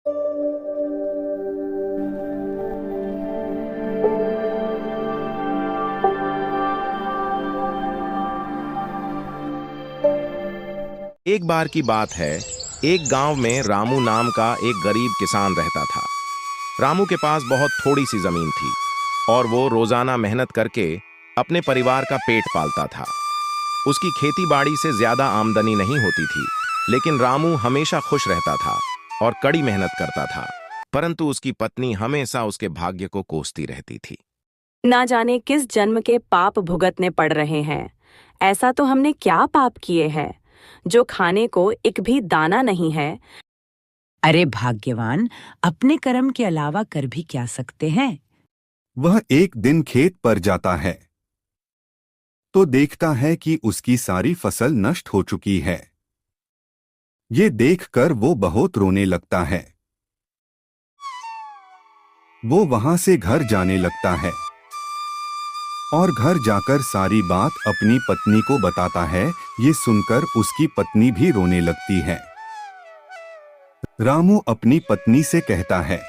एक बार की बात है, एक गांव में रामू नाम का एक गरीब किसान रहता था। रामू के पास बहुत थोड़ी सी जमीन थी और वो रोजाना मेहनत करके अपने परिवार का पेट पालता था। उसकी खेती बाड़ी से ज्यादा आमदनी नहीं होती थी, लेकिन रामू हमेशा खुश रहता था और कड़ी मेहनत करता था। परंतु उसकी पत्नी हमेशा उसके भाग्य को कोसती रहती थी। ना जाने किस जन्म के पाप भुगतने पड़ रहे हैं। ऐसा तो हमने क्या पाप किए हैं जो खाने को एक भी दाना नहीं है। अरे भाग्यवान, अपने कर्म के अलावा कर भी क्या सकते हैं। वह एक दिन खेत पर जाता है तो देखता है कि उसकी सारी फसल नष्ट हो चुकी है। ये देखकर वो बहुत रोने लगता है। वो वहां से घर जाने लगता है और घर जाकर सारी बात अपनी पत्नी को बताता है। ये सुनकर उसकी पत्नी भी रोने लगती है। रामू अपनी पत्नी से कहता है,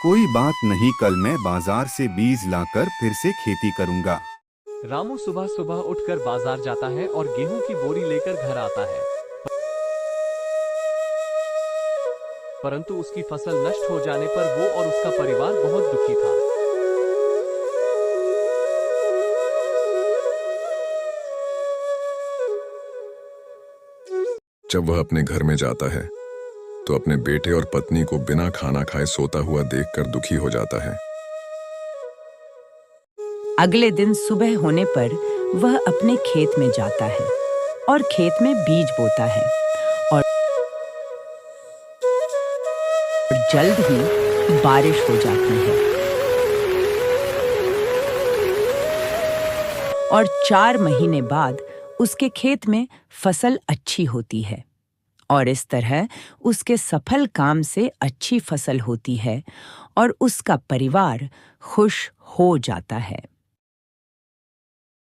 कोई बात नहीं, कल मैं बाजार से बीज लाकर फिर से खेती करूंगा। रामू सुबह सुबह उठकर बाजार जाता है और गेहूं की बोरी लेकर घर आता है, परंतु उसकी फसल नष्ट हो जाने पर वो और उसका परिवार बहुत दुखी था। जब वह अपने घर में जाता है तो अपने बेटे और पत्नी को बिना खाना खाए सोता हुआ देखकर दुखी हो जाता है। अगले दिन सुबह होने पर वह अपने खेत में जाता है और खेत में बीज बोता है और जल्द ही बारिश हो जाती है और 4 महीने बाद उसके खेत में फसल अच्छी होती है और इस तरह उसके सफल काम से अच्छी फसल होती है और उसका परिवार खुश हो जाता है।